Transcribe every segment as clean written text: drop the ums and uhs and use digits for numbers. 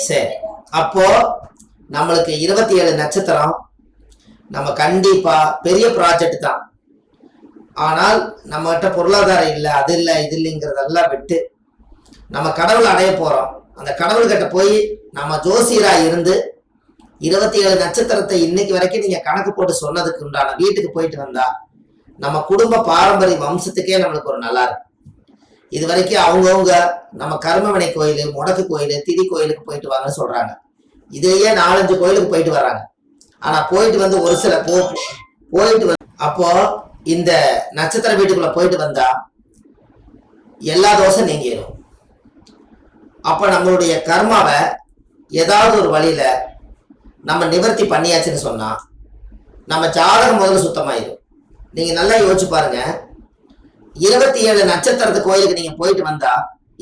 சரி, அப்போ நம்மளுக்கு 27 நட்சத்திரம். நம்ம கண்டிப்பா பெரிய ப்ராஜெக்ட் தான். ஆனால் நம்ம கிட்ட பொருளாதாரம் இல்லை, அது இல்லை, இது இல்லைங்கிறதெல்லாம் விட்டு நம்ம கடவுள் அடைய போறோம். அந்த கடவுள்கிட்ட போய் நம்ம ஜோசியரா இருந்து 27 நட்சத்திரத்தை இன்னைக்கு வரைக்கும் நீங்க கணக்கு போட்டு சொன்னதுக்கு உண்டான வீட்டுக்கு போயிட்டு வந்தா நம்ம குடும்ப பாரம்பரிய வம்சத்துக்கே நம்மளுக்கு ஒரு நல்லா இருக்கும். இது வரைக்கும் அவங்கவுங்க நம்ம கர்மவினை கோயில், முடக்கு கோயில், திதி கோயிலுக்கு போயிட்டு வாங்கன்னு சொல்றாங்க. இதையே 4-5 கோயிலுக்கு போயிட்டு வர்றாங்க. ஆனா போயிட்டு வந்து ஒரு சில போயிட்டு வந்து அப்போ இந்த நட்சத்திர வீட்டுக்குள்ள போயிட்டு வந்தா எல்லா தோசை நீங்கிடும். அப்ப நம்மளுடைய கர்மாவை ஏதாவது ஒரு வழியில நம்ம நிவர்த்தி பண்ணியாச்சுன்னு சொன்னா நம்ம ஜாதகம் முதல்ல சுத்தமாயிடும். நீங்க நல்லா யோசிச்சு பாருங்க, 27 நட்சத்திரத்து கோயிலுக்கு நீங்க போயிட்டு வந்தா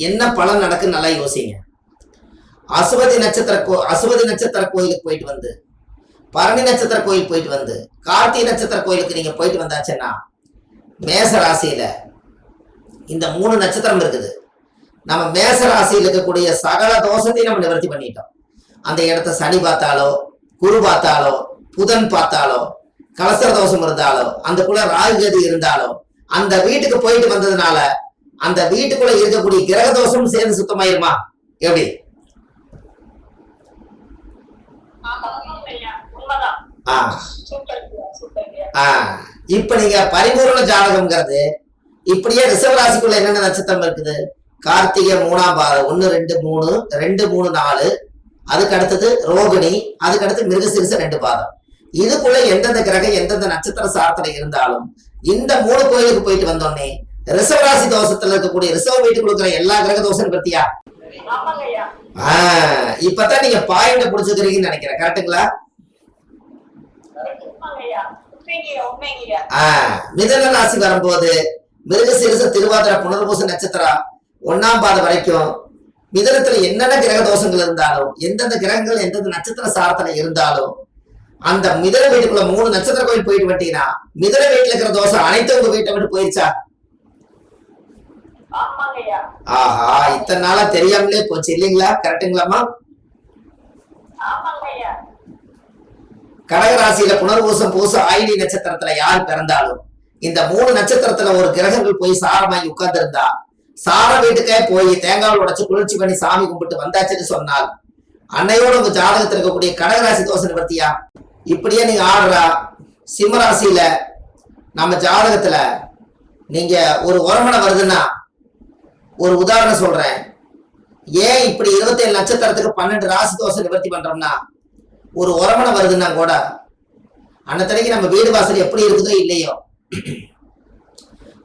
என்ன பலன் நடக்குன்னு நல்லா யோசிங்க. அசுவதி நட்சத்திர கோயிலுக்கு போயிட்டு வந்து, பரணி நட்சத்திர கோயில் போயிட்டு வந்து, கார்த்திகை நட்சத்திர கோயிலுக்கு நீங்க போயிட்டு வந்தாச்சுன்னா மேச ராசியில இந்த 3 நட்சத்திரம் இருக்குது. நம்ம மேச ராசியில் இருக்கக்கூடிய சகல தோஷத்தையும் நம்ம நிவர்த்தி பண்ணிட்டோம். அந்த இடத்த சனி பார்த்தாலோ, குரு பார்த்தாலோ, புதன் பார்த்தாலோ, கலசர தோஷம் இருந்தாலோ, அந்த குள்ள ராகுகதி இருந்தாலோ, அந்த வீட்டுக்கு போயிட்டு வந்ததுனால அந்த வீட்டுக்குள்ள இருக்கக்கூடிய கிரக தோஷம் சேர்ந்து சுத்தமாயிருமா? எப்படி? இப்ப நீங்க பரிபூர்ண ஜாதகம்ங்கிறது இப்படியே ரிஷப ராசிக்குள்ள என்னென்ன நட்சத்திரம் இருக்குது? கார்த்திகை 3ஆம் பாதம் 1, 2, 3, 2, 3, 4, அதுக்கு அடுத்தது ரோகிணி, அதுக்கு அடுத்து மிருகசீரிஷ 2 பாதம். இதுக்குள்ள எந்தெந்த கிரகம் எந்தெந்த நட்சத்திர சாரத்துல இருந்தாலும் இந்த 3 கோயிலுக்கு போயிட்டு வந்தோடனே ரிஷபராசி தோஷத்துல இருக்கக்கூடிய ரிஷப வீட்டுக்கு இருக்கிற எல்லா கிரக தோஷம் பத்தியா இப்பதான் நீங்க பாயிண்ட புடிச்சுக்கிறீங்கன்னு நினைக்கிறேன். கரெக்டுங்களா? மிதுன ராசி வரும்போது மிருகசீரிஷ, திருவாதிரை, புனர்பூச நட்சத்திரம் 1ஆம் பாதம் வரைக்கும் மிதுனத்துல என்னென்ன கிரக தோஷங்கள் இருந்தாலும், எந்தெந்த கிரகங்கள் எந்தெந்த நட்சத்திர சாரத்துல இருந்தாலும் அந்த மிதுன வீட்டுக்குள்ள 3 நட்சத்திர கோயில் போயிட்டு வந்தீங்கன்னா மிதுன வீட்டுல இருக்கிற தோஷம் அனைத்தும் உங்க வீட்டை விட்டு போயிருச்சா? ஆஹா, இத்தனை நாளா தெரியாமலே போச்சு இல்லைங்களா? கரெக்டுங்களாமா? கடகராசியில புனர்பூசம், பூசம், ஆயிலி நட்சத்திரத்துல யார் பிறந்தாலும் இந்த 3 நட்சத்திரத்துல ஒரு கிரகங்கள் போய் சாரமாகி உட்கார்ந்து இருந்தா சார வீட்டுக்கே போய் தேங்காய் உடைச்சு குளிர்ச்சி பண்ணி சாமி கும்பிட்டு வந்தாச்சுன்னு சொன்னால் அன்னையோட உங்க ஜாதகத்தில் இருக்கக்கூடிய கடகராசி தோஷம் நிவர்த்தியா? இப்படியே நீங்க ஆடுறா சிம்மராசியில நம்ம ஜாதகத்துல நீங்க ஒரு உரமனை வருதுன்னா, ஒரு உதாரணம் சொல்றேன். ஏன் இப்படி 27 நட்சத்திரத்துக்கு 12 ராசி தோஷம் நிவர்த்தி பண்றோம்னா, ஒரு உரமனை வருதுன்னா கூட அன்னத்தனைக்கு நம்ம வீடு வாசல் எப்படி இருக்குதோ இல்லையோ,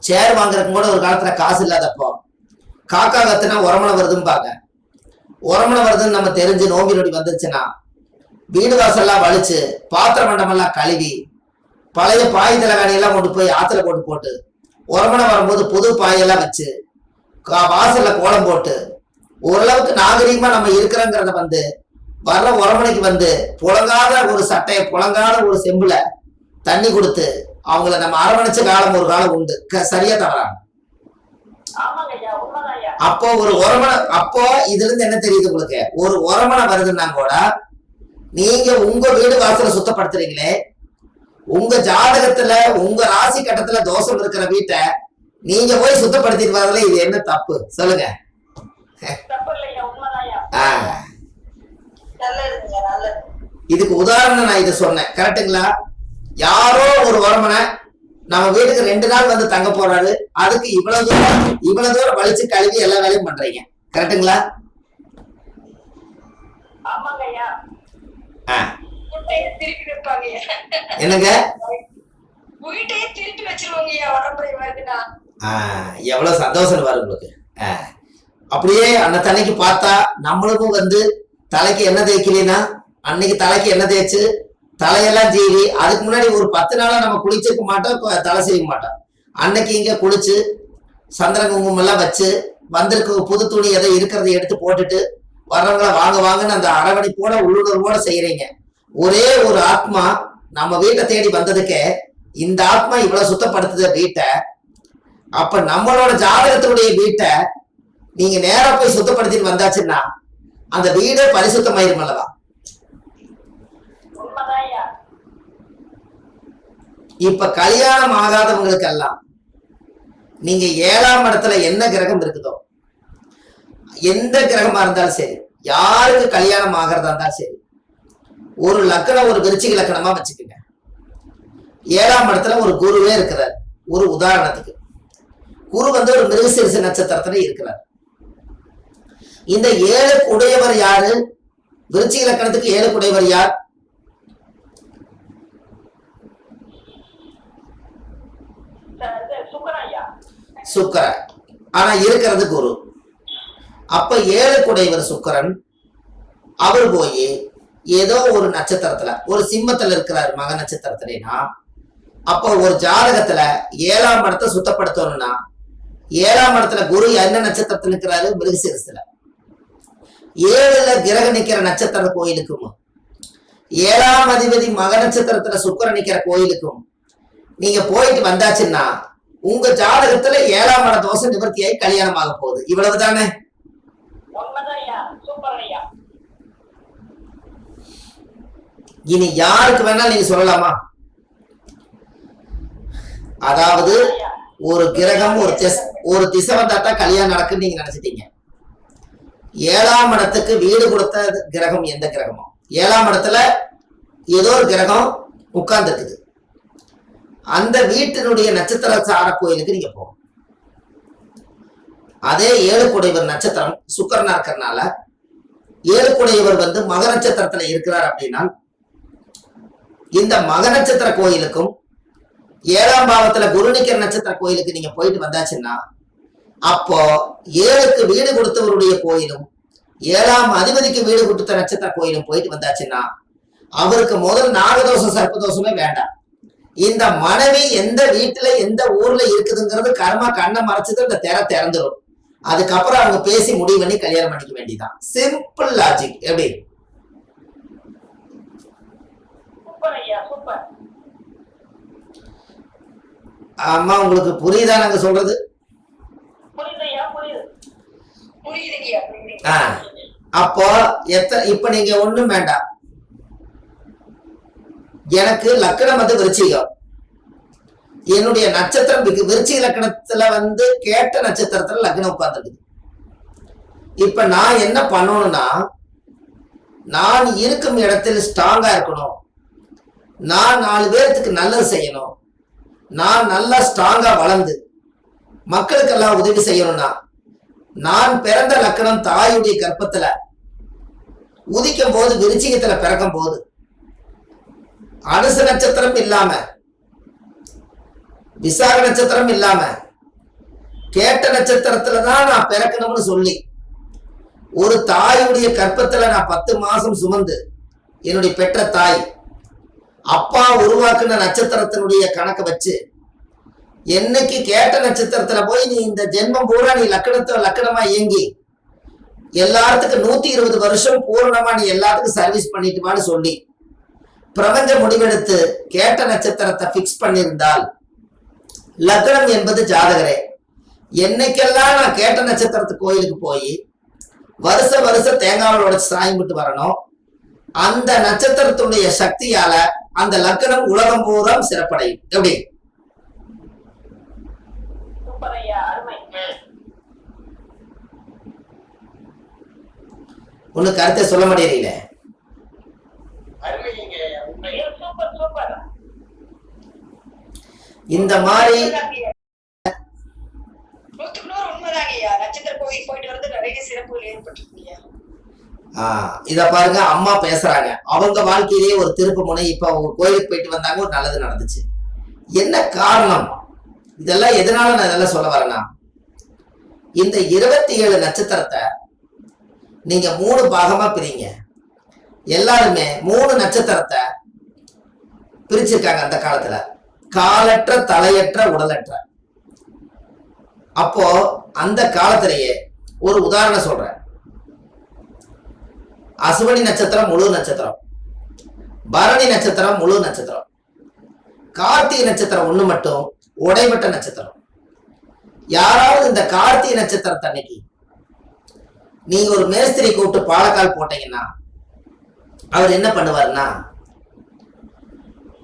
சேர் வாங்குறதுக்கு கூட ஒரு காலத்துல காசு இல்லாதப்போ காக்கா கத்துனா உரமனை வருதுன்னு பாக்க, உரமனை வருதுன்னு நம்ம தெரிஞ்சு நோம்பி நொடி வந்துருச்சுன்னா வீடு வாசல்லாம் வலிச்சு பாத்திர மண்டமெல்லாம் கழுவி பழைய பாய் தலைகாணியெல்லாம் கொண்டு போய் ஆத்துல போட்டு உரமனை வரும்போது புது பாயெல்லாம் வச்சு வாசல்ல கோலம் போட்டு ஓரளவுக்கு நாகரீகமா நம்ம இருக்கிறோங்கிறத வர்ற உரமனைக்கு புழங்காத ஒரு சட்டையை, புழங்காத ஒரு செம்புல தண்ணி கொடுத்து அவங்கள நம்ம அரவணைச்ச காலம் ஒரு காலம் உண்டு. சரியா தவறாங்க? அப்போ ஒரு உரமனை, அப்போ இதுல இருந்து என்ன தெரியுது உங்களுக்கு? ஒரு உரமனை வருதுன்னா கூட நீங்க உங்க வீடு வாசலை சுத்தப்படுத்துறீங்களே, உங்க ஜாதகத்துல உங்க ராசி கட்டத்துல தோஷம் இருக்கிற வீட்டை நீங்க போய் சுத்தப்படுத்திட்டு வரதுல இது என்ன தப்பு சொல்லுங்க? இதுக்கு உதாரணம் நான் இதை சொன்னேன். கரெக்டுங்களா? யாரோ ஒரு உரமனை நம்ம வீட்டுக்கு 2 நாள் தங்க போறாரு, அதுக்கு இவ்வளவு தூரம் வலிச்சு கழுவி எல்லா வேலையும் பண்றீங்க. கரெக்டுங்களா? என்னங்க? எவ்வளவு சந்தோஷம் வரும் உங்களுக்கு. அப்படியே அந்த தன்னைக்கு பார்த்தா நம்மளுக்கும் தலைக்கு என்ன தேய்க்கலனா அன்னைக்கு தலைக்கு என்ன தேய்ச்சு தலையெல்லாம் ஜீவி அதுக்கு முன்னாடி ஒரு 10 நாளா நம்ம குளிச்சிருக்க மாட்டோம், தலை செய்ய மாட்டோம். அன்னைக்கு இங்க குளிச்சு சந்திர குங்குமம் எல்லாம் வச்சு வந்திருக்க புது துணி எதை இருக்கிறத எடுத்து போட்டுட்டு வர்றவங்கள வாங்க வாங்கன்னு அந்த அரவணைப்போட உள்ளுணர்வோட செய்யறீங்க. ஒரே ஒரு ஆத்மா நம்ம வீட்டை தேடி வந்ததுக்கே இந்த ஆத்மா இவ்வளவு சுத்தப்படுத்துத வீட்டை. அப்ப நம்மளோட ஜாதகத்தினுடைய வீட்டை நீங்க நேரா போய் சுத்தப்படுத்திட்டு வந்தாச்சுன்னா அந்த வீடே பரிசுத்தமாயிரும் அல்லவா? இப்ப கல்யாணம் ஆகாதவங்களுக்கு எல்லாம் நீங்க 7ஆம் இடத்துல என்ன கிரகம் இருக்குதோ, எந்த கிரகமா இருந்தாலும் சரி, யாருக்கு கல்யாணம் ஆகிறதா இருந்தாலும் சரி, ஒரு லக்கணம் ஒரு விருச்சிக லக்கணமா வச்சுக்கோங்க. 7ஆம் இடத்துல ஒரு குருவே இருக்கிறார். ஒரு உதாரணத்துக்கு குரு வந்து ஒரு மிருகசீரிஷ நட்சத்திரத்துல இருக்கிறார். இந்த 7 உடையவர் யாரு? விருச்சிக லக்கணத்துக்கு 7 உடையவர் யார்? சுக்கரன். ஆனா இருக்கிறது குரு. அப்ப 7 உடையவர் சுக்கரன். அவர் போய் ஏதோ ஒரு நட்சத்திரத்துல, ஒரு சிம்மத்துல இருக்கிறார் மக நட்சத்திரத்துலனா, அப்போ ஒரு ஜாதகத்துல 7ஆம் இடத்தை சுத்தப்படுத்தணும்னா 7ஆம் இடத்துல குரு என்ன நட்சத்திரத்துல இருக்கிறாரு? மிருகசீரிஷத்துல. 7ல கிரகம் நிக்கிற நட்சத்திர கோயிலுக்கும் 7ஆம் அதிபதி மக நட்சத்திரத்துல சுக்கிரன் நிக்கிற கோயிலுக்கும் நீங்க போயிட்டு வந்தாச்சுன்னா உங்க ஜாதகத்துல 7ஆம் இட தோஷம் நிவர்த்தியாகி கல்யாணம் ஆக போகுது. இவ்வளவுதானே? இனி யாருக்கு வேணாலும் நீங்க சொல்லலாமா? அதாவது ஒரு கிரகம் ஒரு திசை வந்தாத்தான் கல்யாணம் நடக்குன்னு நீங்க நினைச்சிட்டீங்க. 7ஆம் இடத்துக்கு வீடு கொடுத்த கிரகம் எந்த கிரகமோ, 7ஆம் இடத்துல ஏதோ ஒரு கிரகம் உட்கார்ந்து இருக்குது. அந்த வீட்டினுடைய நட்சத்திர சார கோயிலுக்கு நீங்க போகும். அதே 7 குடையவர் நட்சத்திரம் சுக்கரனா இருக்கிறதுனால 7 குடையவர் வந்து மக நட்சத்திரத்துல இருக்கிறார் அப்படின்னா இந்த மக நட்சத்திர கோயிலுக்கும் 7ஆம் பாவத்துல குரு நிக்கிற நட்சத்திர கோயிலுக்கு நீங்க போயிட்டு வந்தாச்சுன்னா அப்போ 7க்கு வீடு கொடுத்தவருடைய கோயிலும் 7ஆம் அதிபதிக்கு வீடு கொடுத்த நட்சத்திர கோயிலும் போயிட்டு வந்தாச்சுன்னா அவருக்கு முதல் நாகதோஷம் சர்ப்பதோஷமே வேண்டாம். இந்த மனைவி எந்த வீட்டுல எந்த ஊர்ல இருக்குதுங்கிறது கர்மா கண்ணை மறைச்சது இந்த திற திறந்துடும். அதுக்கப்புறம் அவங்க பேசி முடிவு பண்ணி கல்யாணம் பண்ணிக்க வேண்டியதான். Simple logic. எப்படி? அம்மா உங்களுக்கு புரியுதா நாங்க சொல்றது? அப்போ இப்ப நீங்க ஒண்ணும் வேண்டாம். எனக்கு லக்கணம் வந்து விருச்சிகம், என்னுடைய நட்சத்திரம் விருச்சிக லக்கணத்துல வந்து கேட்ட நட்சத்திரத்துல லக்னம் உட்கார்ந்துருக்குது. இப்ப நான் என்ன பண்ணணும்னா, நான் இருக்கும் இடத்தில் ஸ்ட்ராங்கா இருக்கணும், நான் 4 பேர்த்துக்கு நல்லது செய்யணும், நான் நல்லா ஸ்ட்ராங்கா வளர்ந்து மக்களுக்கெல்லாம் உதவி செய்யணும்னா நான் பிறந்த லக்கணம் தாயுடைய கர்ப்பத்துல உதிக்கும் போது விருச்சிகத்துல பிறக்கும் போது அனுச நட்சத்திரம் இல்லாம விசாக நட்சத்திரம் இல்லாம கேட்ட நட்சத்திரத்துலதான் நான் பிறக்கணும்னு சொல்லி ஒரு தாயுடைய கர்ப்பத்துல நான் 10 மாசம் சுமந்து என்னுடைய பெற்ற தாய் அப்பா உருவாக்குன நட்சத்திரத்தினுடைய கணக்கை வச்சு என்னைக்கு கேட்ட நட்சத்திரத்துல போய் நீ இந்த ஜென்மம் பூரா நீ லக்கணமா இயங்கி எல்லாத்துக்கும் 120 வருஷம் பூரணமா நீ எல்லாத்துக்கும் சர்வீஸ் பண்ணிட்டுவான்னு சொல்லி பிரபஞ்ச முடிவெடுத்து கேட்ட நட்சத்திரத்தை பிக்ஸ் பண்ணியிருந்தால் லக்னம் என்பது ஜாதகரே. என்னைக்கெல்லாம் நான் கேட்ட நட்சத்திரத்து கோயிலுக்கு போய் வருஷ தேங்காவில் உடைச்சு சாயம் விட்டு வரணும், அந்த நட்சத்திரத்துடைய சக்தியால அந்த லக்னம் உலகம் பூரா சிறப்படையும். எப்படி? ஒண்ணு கருத்தை சொல்ல மாட்டேறீங்கள? இந்த மாதிரி இத பாருங்க, அம்மா பேசுறாங்க, அவங்க வாழ்க்கையிலேயே ஒரு திருப்பு முனை. இப்ப அவங்க கோயிலுக்கு போயிட்டு வந்தாங்க, ஒரு நல்லது நடந்துச்சு. என்ன காரணம்? இதெல்லாம் எதனால நான் இதெல்லாம் சொல்ல வரேன்னா, இந்த 27 நட்சத்திரத்தை நீங்க 3 பாகமா பிரிங்க. எல்லாருமே 3 நட்சத்திரத்தை பிரிச்சிருக்காங்க அந்த காலத்துல, காலற்ற தலையற்ற உடலற்ற. அப்போ அந்த காலத்திலேயே ஒரு உதாரணம் சொல்றேன். அசுவனி நட்சத்திரம் முழு நட்சத்திரம், பரணி நட்சத்திரம் முழு நட்சத்திரம், கார்த்திகை நட்சத்திரம் ஒண்ணு மட்டும் உடைபட்ட நட்சத்திரம். யாராவது இந்த கார்த்திகை நட்சத்திரத்தை அன்னைக்கு நீங்க ஒரு மேஸ்திரி கூப்பிட்டு பாலக்கால் போட்டீங்கன்னா அவர் என்ன பண்ணுவாருன்னா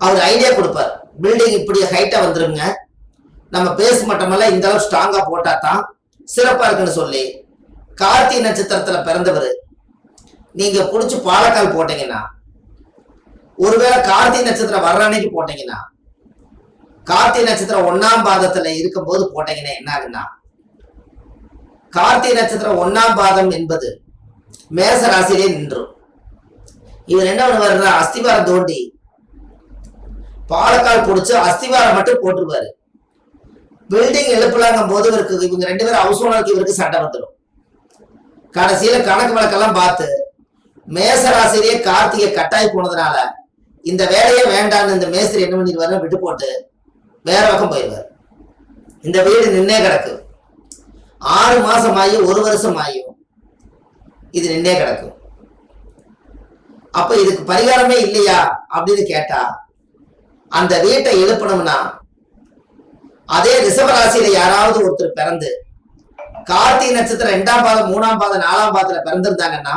அவர் ஐடியா கொடுப்பார். பில்டிங் இப்படி ஹைட்டா வந்துருங்க, நம்ம பேஸ் மட்டமெல்லாம் இந்த அளவு ஸ்ட்ராங்கா போட்டா தான் சிறப்பா இருக்குன்னு சொல்லி கார்த்திகை நட்சத்திரத்துல பிறந்தவர் நீங்க புடிச்சு பாலக்கால் போட்டீங்கன்னா, ஒருவேளை கார்த்திகை நட்சத்திரம் வர்ற அன்னைக்கு போட்டீங்கன்னா, கார்த்திகை நட்சத்திரம் 1ஆம் பாதத்துல இருக்கும் போது போட்டீங்கன்னா என்ன ஆகுன்னா, கார்த்திகை நட்சத்திரம் 1ஆம் பாதம் என்பது மேச ராசியிலே நின்றும். இவர் என்ன பண்ணுவாருன்னா அஸ்திவாரம் தோண்டி பாலக்கால் பிடிச்சு அஸ்திவாரம் மட்டும் போட்டுருவாரு. பில்டிங் எழுப்பலாங்கும் போது இவருக்கு இவங்க 2 பேரும் ஹவுஸ் ஓனருக்கு இவருக்கு சண்டை வந்துடும். கடைசியில கணக்கு வழக்கெல்லாம் பார்த்து மேச ராசியிலேயே கார்த்திகை கட்டாய் போனதுனால இந்த வேலையே வேண்டான்னு இந்த மேஸ்திரி என்ன பண்ணிடுவாரு, விட்டு போட்டு வேற பக்கம் போயிடுவார். இந்த வீடு நின்னே கிடக்கு. 6 மாசம் ஆகியும் 1 வருஷம் ஆகியும் இது நின்னே கிடக்கும். அப்ப இதுக்கு பரிகாரமே இல்லையா அப்படின்னு கேட்டா, அந்த வீட்டை எழுப்பணும்னா அதே ரிஷபராசியில யாராவது ஒருத்தர் பிறந்து கார்த்திகை நட்சத்திரம் 2ஆம் பாதம் 3ஆம் பாதம் 4ஆம் பாதத்துல பிறந்திருந்தாங்கன்னா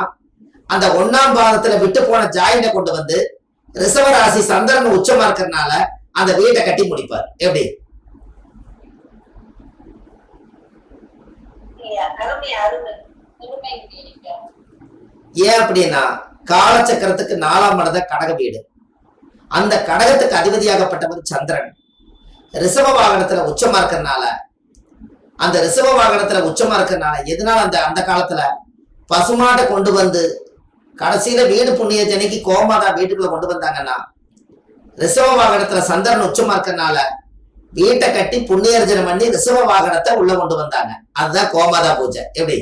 அந்த 1ஆம் பாதத்துல விட்டு போன ஜாயினை கொண்டு வந்து ரிஷபராசி சந்திரன் உச்சமா இருக்கிறதுனால அந்த வீட்டை கட்டி முடிப்பார். எப்படி? ஏன் அப்படின்னா காலச்சக்கரத்துக்கு 4ஆம் இடத கடக வீடு. அந்த கடகத்துக்கு அதிபதியாகப்பட்டவர் சந்திரன் ரிஷப வாகனத்துல உச்சமா இருக்கிறதுனால, அந்த ரிஷப வாகனத்துல உச்சமா இருக்கிறதுனால எதனால அந்த காலத்துல பசுமாட்டை கொண்டு வந்து கடைசியில வீடு புண்ணிய ஜனைக்கு கோமாதா வீட்டுக்குள்ள கொண்டு வந்தாங்கன்னா, ரிஷப வாகனத்துல சந்திரன் உச்சமா இருக்கிறதுனால வீட்டை கட்டி புண்ணியர்ஜனம் பண்ணி ரிஷப வாகனத்தை உள்ள கொண்டு வந்தாங்க. அதுதான் கோமாதா பூஜை. எப்படி?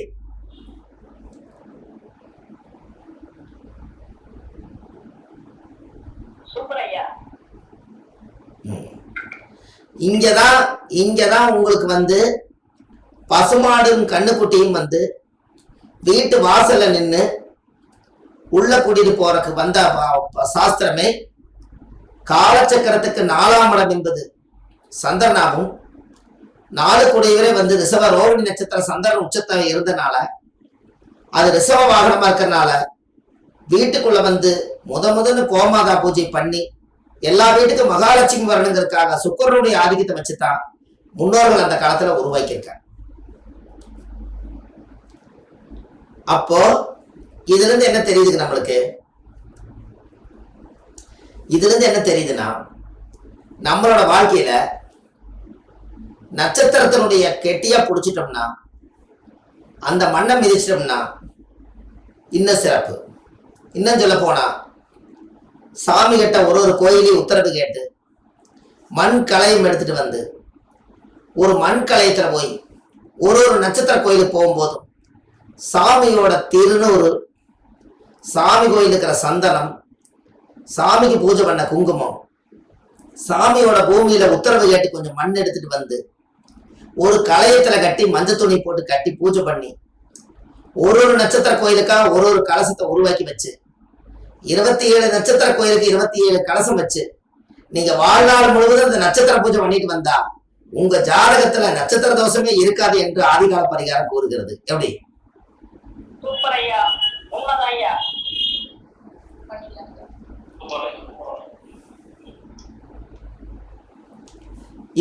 இங்கதான் உங்களுக்கு வந்து பசுமாடும் கண்ணுக்குட்டியும் வந்து வீட்டு வாசல்ல நின்று உள்ள கூட்டிட்டு போறதுக்கு வந்த சாஸ்திரமே காலச்சக்கரத்துக்கு 4ஆம் இடம் என்பது சந்திரனாகும். 4 கூடியவரே வந்து ரிஷப ரோகிணி நட்சத்திர சந்திரன் உச்சத்தை இருந்தனால அது ரிஷப வாகனமா இருக்கிறதுனால வீட்டுக்குள்ள வந்து முதல்ல கோமாதா பூஜை பண்ணி எல்லா வீட்டுக்கும் மகாலட்சுமி வரணுங்கிறதுக்காக சுக்கரனுடைய ஆதிக்கத்தை வச்சுதான் முன்னோர்கள் அந்த காலத்துல உருவாக்கியிருக்காங்க. அப்போ இதுல இருந்து என்ன தெரியுதுங்க நம்மளுக்கு? இதுல இருந்து என்ன தெரியுதுன்னா, நம்மளோட வாழ்க்கையில நட்சத்திரத்தினுடைய கெட்டியா புடிச்சிட்டோம்னா, அந்த மண்ணை மிதிச்சிட்டோம்னா இன்னும் சிறப்பு. இன்னும் சொல்ல போனா சாமி கிட்ட ஒரு கோயிலையும் உத்தரவு கேட்டு மண் கலையும் எடுத்துட்டு வந்து ஒரு மண் கலையத்துல போய் ஒரு நட்சத்திர கோயிலுக்கு போகும்போதும் சாமியோட திருநூறு, சாமி கோயில் இருக்கிற சந்தனம், சாமிக்கு பூஜை பண்ண குங்குமம், சாமியோட பூமியில உத்தரவு கேட்டு கொஞ்சம் மண் எடுத்துட்டு வந்து ஒரு கலையத்துல கட்டி மஞ்சள் துணி போட்டு கட்டி பூஜை பண்ணி ஒரு நட்சத்திர கோயிலுக்கா ஒரு கலசத்தை உருவாக்கி வச்சு 27 நட்சத்திர கோயிலுக்கு 27 கலசம் வச்சு நீங்க வாழ்நாள் முழுவதும் அந்த நட்சத்திர பூஜை பண்ணிட்டு வந்தா உங்க ஜாதகத்துல நட்சத்திர தோஷமே இருக்காது என்று ஆதிகால பரிகாரம் கூறுகிறது. எப்படி?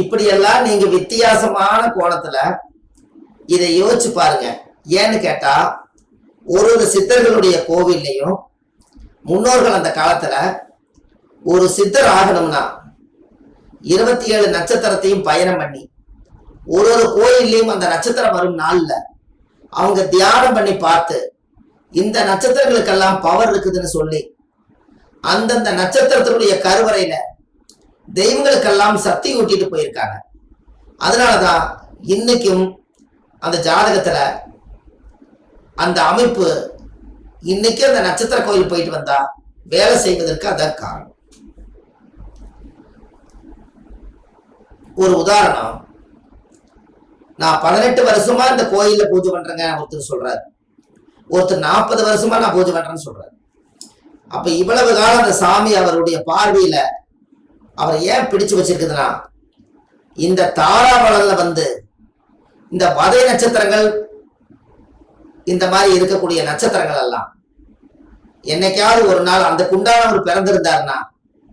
இப்படியெல்லாம் நீங்க வித்தியாசமான கோணத்துல இதை யோசிச்சு பாருங்க. ஏன்னு கேட்டா ஒரு சித்தர்களுடைய கோவில்லையும் முன்னோர்கள் அந்த காலத்துல ஒரு சித்தர் ஆகணும்னா 27 நட்சத்திரத்தையும் பயணம் பண்ணி ஒரு கோயில்லையும் அந்த நட்சத்திரம் வரும் நாள்ல அவங்க தியானம் பண்ணி பார்த்து இந்த நட்சத்திரங்களுக்கெல்லாம் பவர் இருக்குதுன்னு சொல்லி அந்தந்த நட்சத்திரத்தினுடைய கருவறையில தெய்வங்களுக்கெல்லாம் சக்தி ஊட்டிட்டு போயிருக்காங்க. அதனாலதான் இன்னைக்கும் அந்த ஜாதகத்துல அந்த அமைப்பு இன்னைக்கு அந்த நட்சத்திர கோயில் போயிட்டு வந்தா வேலை செய்வதற்கு அதான் காரணம். ஒரு உதாரணம், நான் 18 வருஷமா இந்த கோயில்ல பூஜை பண்றேங்க ஒருத்தர் சொல்றாரு, ஒருத்தர் 40 வருஷமா நான் பூஜை பண்றேன்னு சொல்றாரு. அப்ப இவ்வளவு காலம் அந்த சாமி அவருடைய பார்வையில அவரை ஏன் பிடிச்சு வச்சிருக்குதுன்னா, இந்த தாராபலன்ல வந்து இந்த வதை நட்சத்திரங்கள் இந்த மாதிரி இருக்கக்கூடிய நட்சத்திரங்கள் எல்லாம் என்னைக்காவது ஒரு நாள் அந்த குண்டானவர் பிறந்திருந்தாருன்னா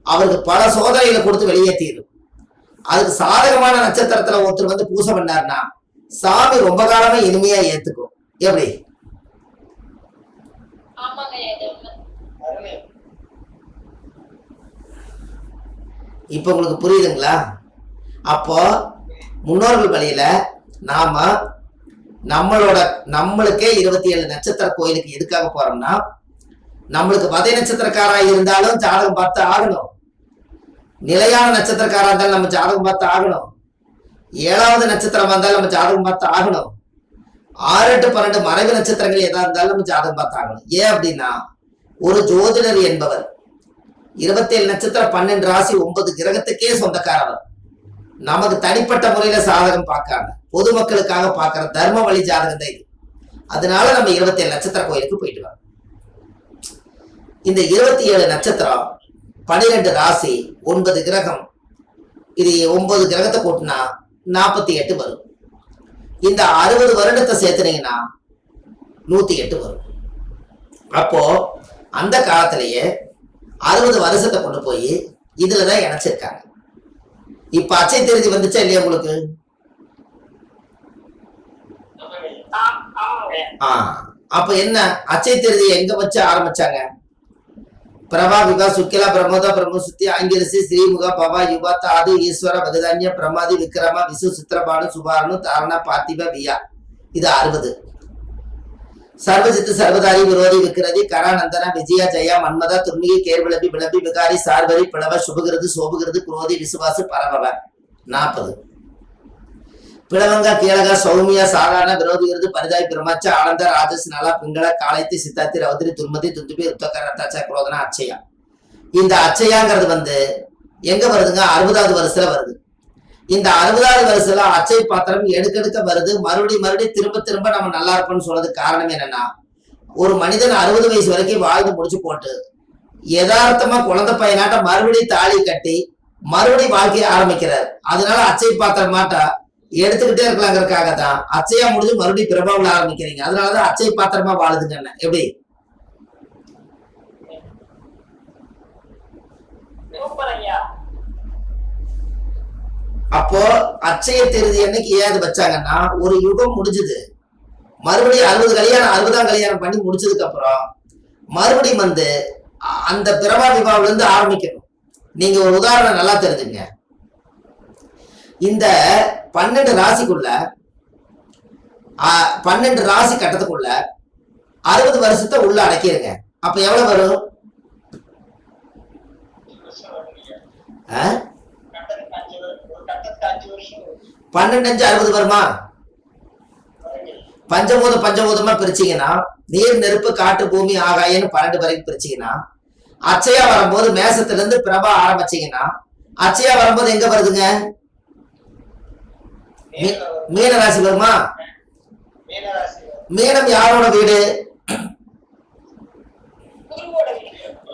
அவருக்கு பல சோதனைகளை கொடுத்து வெளியேற்றிடும். அதுக்கு சாதகமான நட்சத்திரத்துல ஒருத்தர் வந்து பூசை பண்ணாருன்னா சாமி ரொம்ப காலமா இனிமையா ஏத்துக்கும். எப்படி? இப்ப உங்களுக்கு புரியுதுங்களா? அப்போ முன்னோர்கள் வழியில நாம நம்மளுக்கே 27 நட்சத்திர கோயிலுக்கு எதுக்காக போறோம்னா, நம்மளுக்கு பதை நட்சத்திரக்காரா இருந்தாலும் ஜாதகம் பார்த்து ஆகணும். நிலையான நட்சத்திரக்காரா இருந்தாலும் நம்ம ஜாதகம் பார்த்து ஆகணும். 7வது நட்சத்திரமா இருந்தாலும் நம்ம ஜாதகம் பார்த்து ஆகணும். 6, 8, 12 மறைவு நட்சத்திரங்கள் எதா இருந்தாலும் நம்ம ஜாதகம் பார்த்து ஆகணும். ஏன் அப்படின்னா, ஒரு ஜோதிடர் என்பவர் 27 நட்சத்திரம் 12 ராசி 9 கிரகத்துக்கே சொந்தக்காரவர். நமக்கு தனிப்பட்ட முறையில சாதகம் பார்க்காம பொதுமக்களுக்காக பார்க்கிற தர்ம வழி ஜாதகம் தான் இது. அதனால நம்ம 27 நட்சத்திர கோயிலுக்கு போயிட்டு வரோம். இந்த 27 நட்சத்திரம் 12 ராசி 9 கிரகம், இது 9 கிரகத்தை கூட்டினா 48 வரும். இந்த 60 வருடத்தை சேர்த்துனீங்கன்னா 108 வரும். அப்போ அந்த காலத்திலேயே 60 வருஷத்தை கொண்டு போய் இதுலதான் இணைச்சிருக்காங்க. இப்ப அச்சை திருதி வந்துச்சா இல்லையா உங்களுக்கு? அப்ப என்ன அச்சை திருதி எங்க வச்சு ஆரம்பிச்சாங்க? பிரபா விகா சுக்கிலா பிரமோதா பிரம்மசுத்தி ஆங்கிரசி ஸ்ரீமுகா பவா யுவா தாது ஈஸ்வர பகதான்ய பிரமாதி விக்ரமா விசு சித்திரபானு சுபானு தாரணா பார்த்திப வியா, இது 60. சர்வஜித்து சர்வதாரி விரோதி விக்ரதி கரா நந்தனா விஜயா ஜெயா மன்மதா துர்மிகை கேர்விளபி விளபி விகாரி சார்வரி பிளவ சுபகிருது சோபகிருது குரோதி விசுவாசு பரபவ 40. பிளவங்கா கீழகா சௌமியா சாதாரண விரோதிகிறது பரிதாய் பிரமாச்ச ஆனந்த ராஜஸ் நலா பிங்கள காளைத்தி சித்தாத்தி ரவுதிரி துர்மதி துந்துபி உத்தகர ரத்தாச்சா குரோதனா அச்சயா. இந்த அச்சயாங்கிறது வந்து எங்க வருதுங்க? 60வது வருஷத்துல வருது. இந்த 60வது வருஷத்துல அச்சை பாத்திரம் எடுக்கெடுக்க வருது. மறுபடி திரும்ப திரும்ப நம்ம நல்லா இருப்போம்னு சொல்றதுக்கு காரணம் என்னன்னா, ஒரு மனிதன் 60 வயசு வரைக்கும் வாழ்ந்து முடிச்சு போட்டு யதார்த்தமா குழந்தை பையனாட்ட மறுபடியும் தாலி கட்டி மறுபடியும் வாழ்க்கையை ஆரம்பிக்கிறார். அதனால அச்சை பாத்திரம் மாட்டா எடுத்துக்கிட்டே இருக்கலாங்கிறதுக்காக தான் அச்சையா முடிஞ்சு மறுபடியும் பிரபாவில் ஆரம்பிக்கிறீங்க. அதனாலதான் அச்சை பாத்திரமா வாழுதுங்க. எப்படி? அப்போ அச்சய திருதி என்னைக்கு ஏது வச்சாங்கன்னா, ஒரு யுகம் முடிஞ்சது, மறுபடியும் 60ஆம் கல்யாணம் பண்ணி முடிச்சதுக்கு அப்புறம் மறுபடியும் வந்து அந்த பிரபா விவாவில இருந்து ஆரம்பிக்கணும். நீங்க ஒரு உதாரணம் நல்லா தெரிஞ்சுங்க. இந்த 12 ராசிக்குள்ள 12 ராசி கட்டத்துக்குள்ள 60 வருஷத்தை உள்ள அடக்கிருங்க. அப்ப எவ்வளவு வரும்? 12 5 60 வருமா? பஞ்சபூதமா பிரிச்சீங்கன்னா, நீர் நெருப்பு காற்று பூமி ஆகாயன்னு 12 வரைக்கும் பிரிச்சீங்கன்னா, அச்சையா வரும்போது மேசத்துல இருந்து பிரபா ஆரம்பிச்சீங்கன்னா, அச்சையா வரும்போது எங்க வருதுங்க? மீன ராசி வருமா? மீனம் யாரோட வீடு?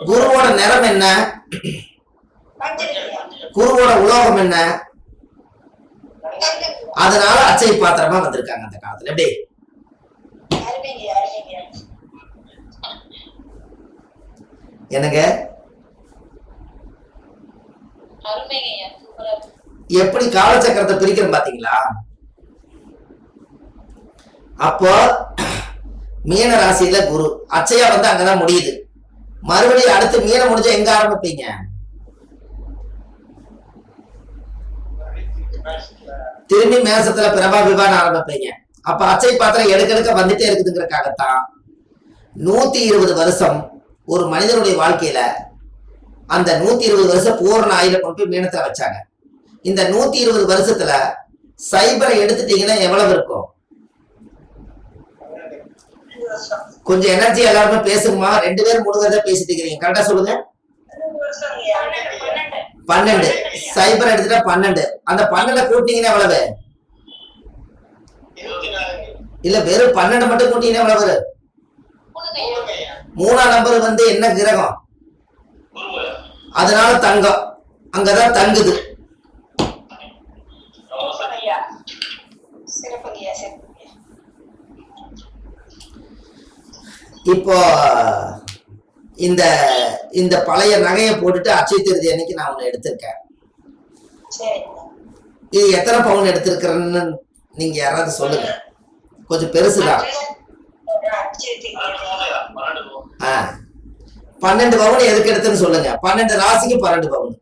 குருவோட நிறம் என்ன? குருவோட உலோகம் என்ன? அதனால அச்சை பாத்திரமா வந்திருக்காங்க அந்த காலத்துல. எப்படி? எனக்கு எப்படி காலச்சக்கரத்தை பிரிக்கிறோம் பாத்தீங்களா? அப்போ மீன ராசியில குரு அச்சையா வந்து அங்கதான் முடியுது. மறுபடியும் அடுத்து மீனம் முடிஞ்சா எங்க ஆரம்பிப்பீங்க? திரும்பி மேசத்துல பிரபா விவான ஆரம்பிப்பீங்க. அப்ப அச்சை பாத்திரம் எடுக்க வந்துட்டே இருக்குதுங்கிறதுக்காகத்தான் 120 வருஷம் ஒரு மனிதனுடைய வாழ்க்கையில அந்த 120 வருஷம் பூர்ண ஆயுள கொண்டு போய் மீனத்துல வச்சாங்க. இந்த 120 வருஷத்துல சைபரை எடுத்துட்டீங்கன்னா எவ்வளவு இருக்கும்? கொஞ்சம் எனர்ஜி எல்லாருமே பேசுங்கம்மா. 2 பேரும் 3 பேர் தான் பேசிட்டு இருக்கீங்க. கரெக்டா சொல்லுங்க. 12 சைபர் எடுத்துட்டா 12. அந்த 12 கூட்டிங்கன்னா எவ்வளவு? இல்ல வெறும் 12 மட்டும் கூட்டிங்கன்னா எவ்வளவு? 3ஆம் நம்பர் வந்து என்ன கிரகம்? அதனால தங்கம் அங்கதான் தங்குது. இப்போ இந்த இந்த பழைய நகையை போட்டுட்டு அட்சய திருதி அன்னைக்கு நான் ஒண்ணு எடுத்திருக்கேன். இது எத்தனை பவுன் எடுத்திருக்கிறேன்னு நீங்க யாராவது சொல்லுங்க. கொஞ்சம் பெருசுதான். 12 பவுன் எதுக்கு எடுத்துன்னு சொல்லுங்க. 12 ராசிக்கு 12 பவுன்.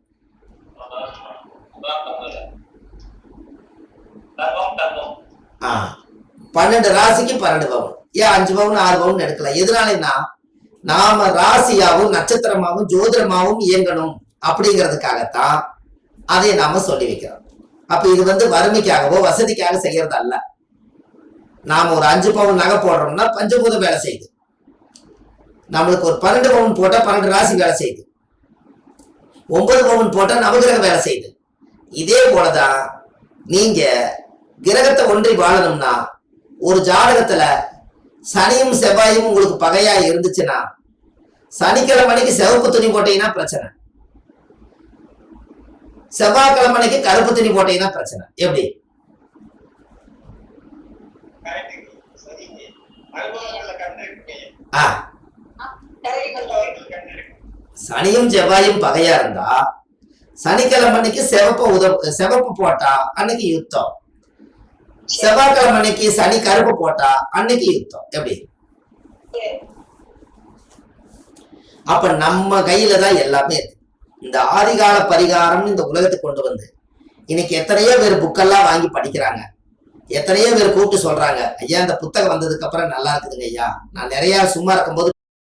12 ராசிக்கு 12 பவுன். ஏன் 5 பவுன் 6 பவுன் எடுக்கலாம்? எதனாலன்னா நாம ராசியாவும் நட்சத்திரமாவும் ஜோதிடமாவும் இயங்கணும் அப்படிங்கிறதுக்காகத்தான் அதை நாம சொல்லி வைக்கிறோம். அப்ப இது வறுமைக்காகவோ வசதிக்காக செய்யறது அல்ல. நாம ஒரு 5 பவுன் நகை போடுறோம்னா பஞ்சபூதம் வேலை செய்யுது. நம்மளுக்கு ஒரு 12 பவுன் போட்டா 12 ராசி வேலை செய்யுது. 9 பவுன் போட்டா நவகிரகம் வேலை செய்யுது. இதே போலதான் நீங்க கிரகத்தை ஒன்றி வாழணும்னா ஒரு ஜாதகத்துல சனியும் செவ்வாயும் உங்களுக்கு பகையா இருந்துச்சுன்னா சனிக்கிழமைக்கு சிவப்பு துணி போட்டீங்கன்னா பிரச்சனை, செவ்வாய்க்கிழமைக்கு கருப்பு துணி போட்டீங்கன்னா பிரச்சனை. எப்படி? சனியும் செவ்வாயும் பகையா இருந்தா சனிக்கிழமைக்கு சிவப்பு போட்டா அன்னைக்கு யுத்தம், செவ்வாய்க்கிழமைக்கு சனி கருப்பு போட்டா அன்னைக்கு யுத்தம். எப்படி? அப்ப நம்ம கையில தான் எல்லாமே இருக்கு. இந்த ஆதிகால பரிகாரம் இந்த உலகத்துக்கு கொண்டு வந்து இன்னைக்கு எத்தனையோ பேர் புக்கெல்லாம் வாங்கி படிக்கிறாங்க. எத்தனையோ பேர் கூப்பிட்டு சொல்றாங்க, ஐயா இந்த புத்தகம் வந்ததுக்கு அப்புறம் நல்லா இருக்குதுங்க ஐயா, நான் நிறைய சும்மா இருக்கும்போது